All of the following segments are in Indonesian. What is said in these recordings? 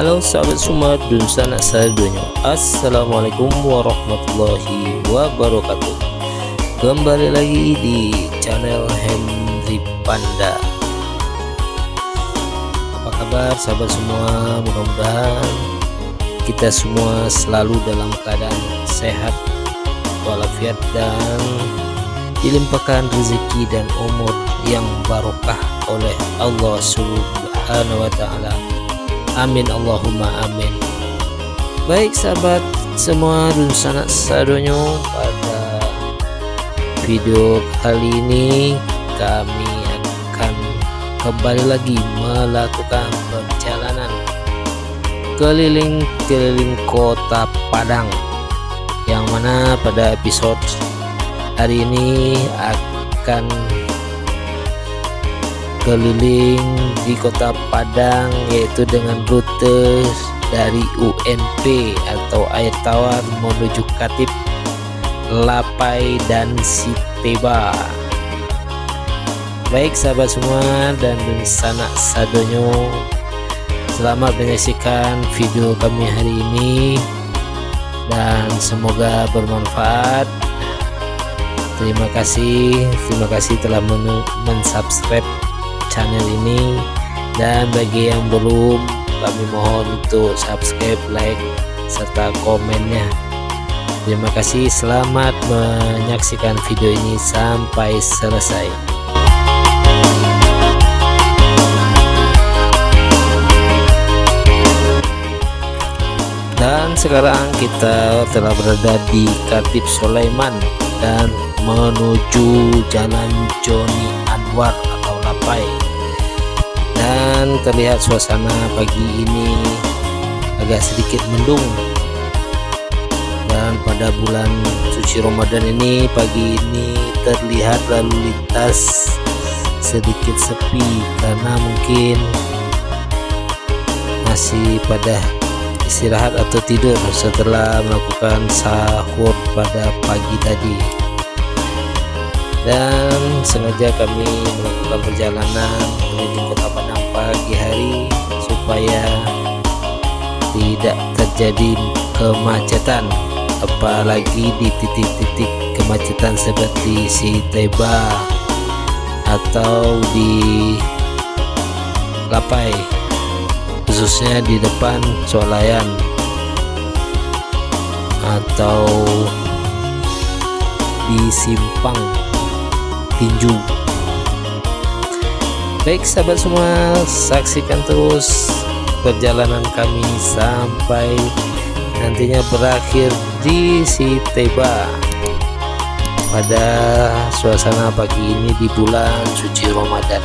Halo sahabat semua dan sanak saudara, assalamualaikum warahmatullahi wabarakatuh. Kembali lagi di channel Henry Panda. Apa kabar sahabat semua? Mudah-mudahan kita semua selalu dalam keadaan sehat walafiat dan dilimpahkan rezeki dan umur yang barokah oleh Allah Subhanahu wa Ta'ala. Amin Allahumma amin. Baik sahabat semua dan sanak saudara, pada video kali ini kami akan kembali lagi melakukan perjalanan keliling kota Padang, yang mana pada episode hari ini akan keliling di kota Padang, yaitu dengan rute dari UNP atau air tawar menuju Katip, Lapai dan Siteba. Baik sahabat semua dan sanak sadonyo, selamat menyaksikan video kami hari ini dan semoga bermanfaat. Terima kasih telah mensubscribe channel ini, dan bagi yang belum, kami mohon untuk subscribe, like serta komennya. Terima kasih, selamat menyaksikan video ini sampai selesai. Dan sekarang kita telah berada di Katip Sulaiman dan menuju Jalan Joni Anwar atau Lapai, dan terlihat suasana pagi ini agak sedikit mendung, dan pada bulan suci Ramadan ini pagi ini terlihat lalu lintas sedikit sepi karena mungkin masih pada istirahat atau tidur setelah melakukan sahur pada pagi tadi. Dan sengaja kami melakukan perjalanan keliling kota Padang pagi hari supaya tidak terjadi kemacetan, apalagi di titik-titik kemacetan seperti Siteba atau di Lapai, khususnya di depan Swalayan atau di Simpang Tinju. Baik sahabat semua, saksikan terus perjalanan kami sampai nantinya berakhir di Siteba pada suasana pagi ini di bulan suci Ramadan.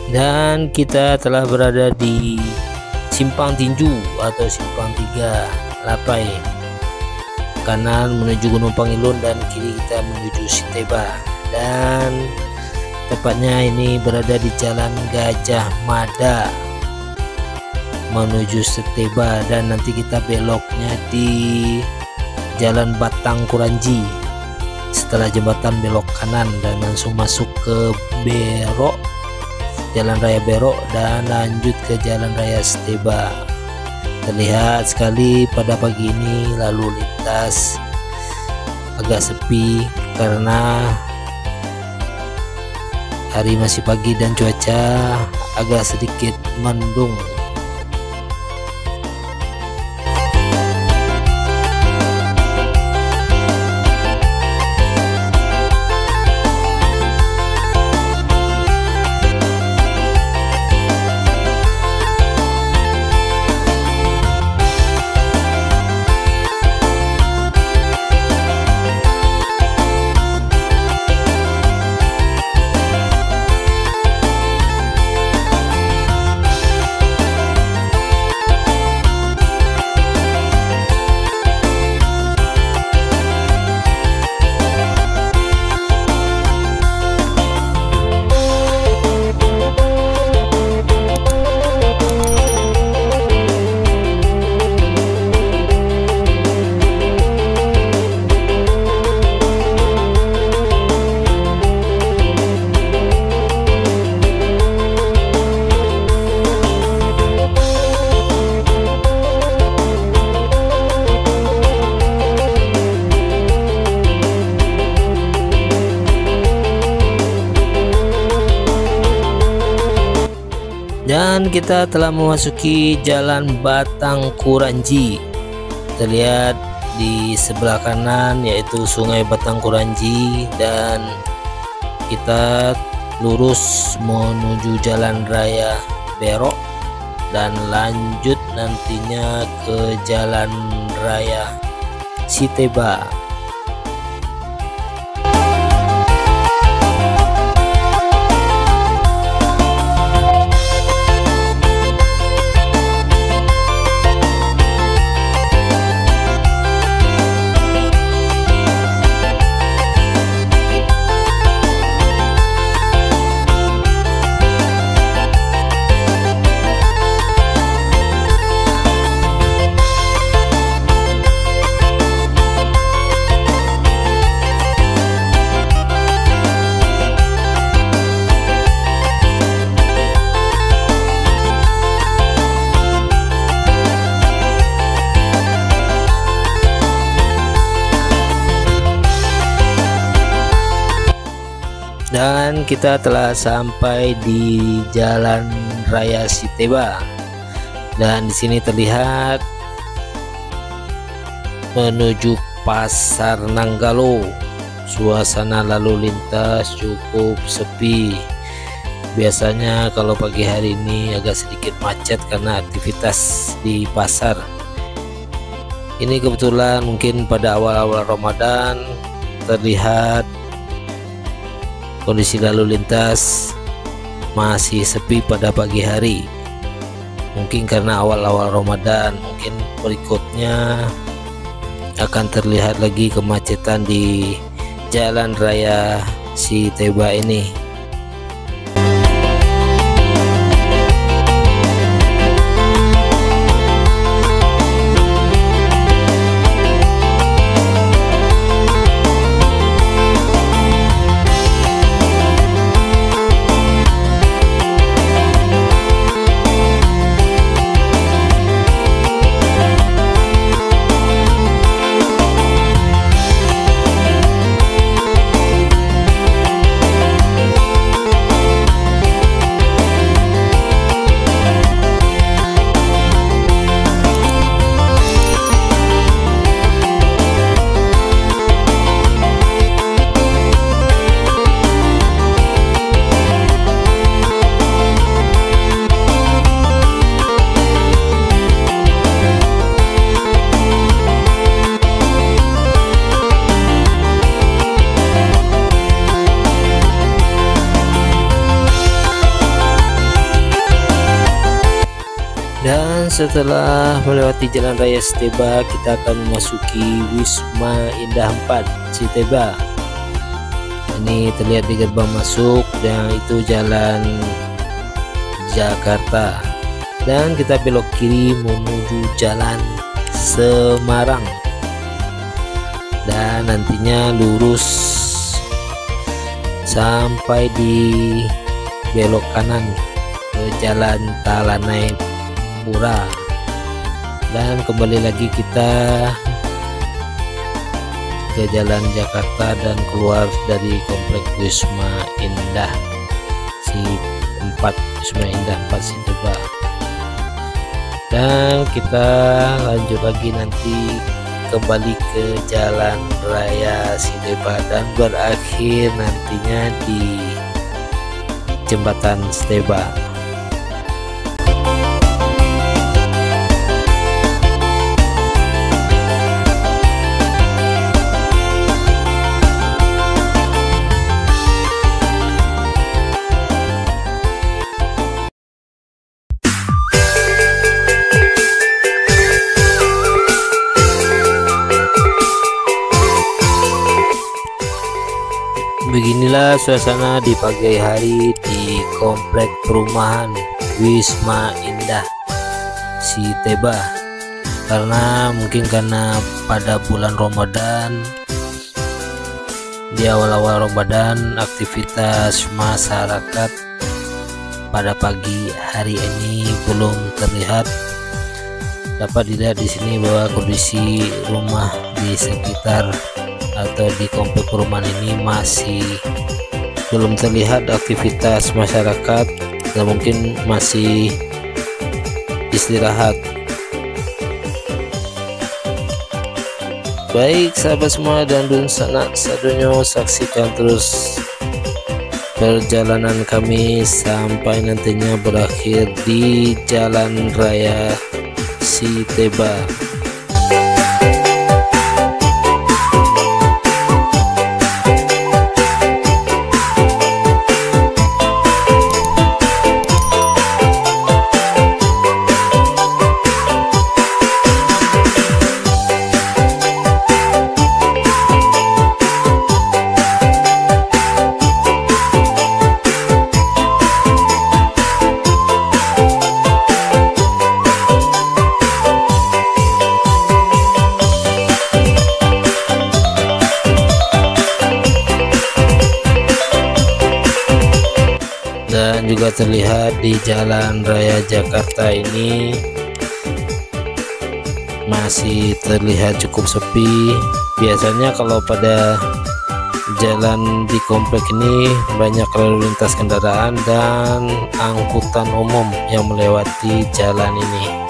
Dan kita telah berada di Simpang Tinju atau Simpang 3 Lapai. Kanan menuju Gunung Pangilun dan kiri kita menuju Siteba. Dan tepatnya ini berada di Jalan Gajah Mada menuju Seteba, dan nanti kita beloknya di Jalan Batang Kuranji. Setelah jembatan belok kanan dan langsung masuk ke Berok, Jalan Raya Berok, dan lanjut ke Jalan Raya Seteba. Terlihat sekali pada pagi ini lalu lintas agak sepi karena hari masih pagi dan cuaca agak sedikit mendung. Dan kita telah memasuki Jalan Batang Kuranji. Terlihat di sebelah kanan yaitu Sungai Batang Kuranji, dan kita lurus menuju Jalan Raya Berok dan lanjut nantinya ke Jalan Raya Seteba. Dan kita telah sampai di Jalan Raya Seteba, dan di sini terlihat menuju Pasar Nanggalo. Suasana lalu lintas cukup sepi. Biasanya kalau pagi hari ini agak sedikit macet karena aktivitas di pasar. Ini kebetulan mungkin pada awal-awal Ramadan terlihat kondisi lalu lintas masih sepi pada pagi hari. Mungkin karena awal-awal Ramadan, mungkin berikutnya akan terlihat lagi kemacetan di Jalan Raya Seteba ini. Dan setelah melewati Jalan Raya Seteba, kita akan memasuki Wisma Indah 4 Seteba. Ini terlihat di gerbang masuk, dan itu Jalan Jakarta. dan kita belok kiri menuju jalan Semarang, dan nantinya lurus sampai di belok kanan ke jalan Talanai Pura, dan kembali lagi kita ke jalan Jakarta dan keluar dari komplek Wisma Indah Wisma Indah 4 Siteba, dan kita lanjut lagi nanti kembali ke jalan raya Siteba dan berakhir nantinya di jembatan Siteba. Beginilah suasana di pagi hari di komplek perumahan Wisma Indah Siteba, karena pada bulan Ramadan, di awal-awal Ramadan, aktivitas masyarakat pada pagi hari ini belum terlihat. Dapat dilihat di sini bahwa kondisi rumah di sekitar atau di komplek perumahan ini masih belum terlihat aktivitas masyarakat, dan mungkin masih istirahat. Baik sahabat semua dan sanak sadonyo, saksikan terus perjalanan kami sampai nantinya berakhir di Jalan Raya Siteba. Dan juga terlihat di Jalan Raya Jakarta ini masih terlihat cukup sepi. Biasanya kalau pada jalan di komplek ini banyak lalu lintas kendaraan dan angkutan umum yang melewati jalan ini.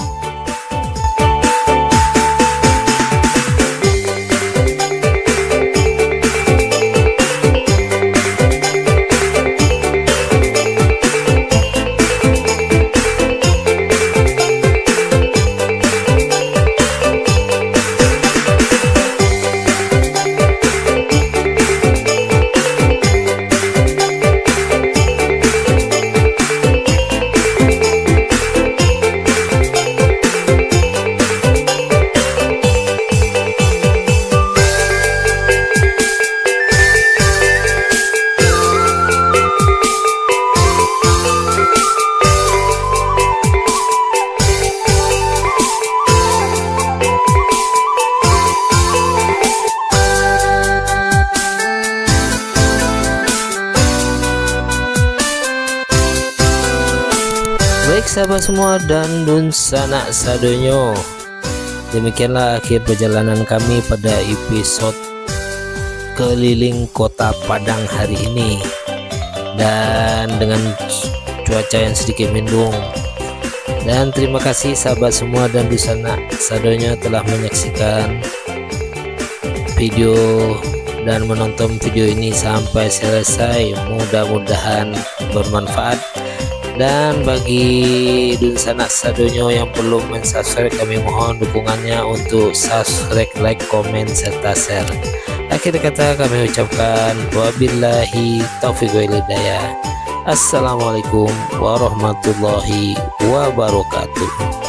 Baik sahabat semua dan sanak sadonyo, demikianlah akhir perjalanan kami pada episode keliling kota Padang hari ini, dan dengan cuaca yang sedikit mendung. Dan terima kasih sahabat semua dan sanak sadonyo telah menyaksikan video dan menonton video ini sampai selesai. Mudah-mudahan bermanfaat. Dan bagi sanak sadonyo yang belum mensubscribe, kami mohon dukungannya untuk subscribe, like, komen, serta share. Akhir kata kami ucapkan wabillahi taufiq wal hidayah. Assalamualaikum warahmatullahi wabarakatuh.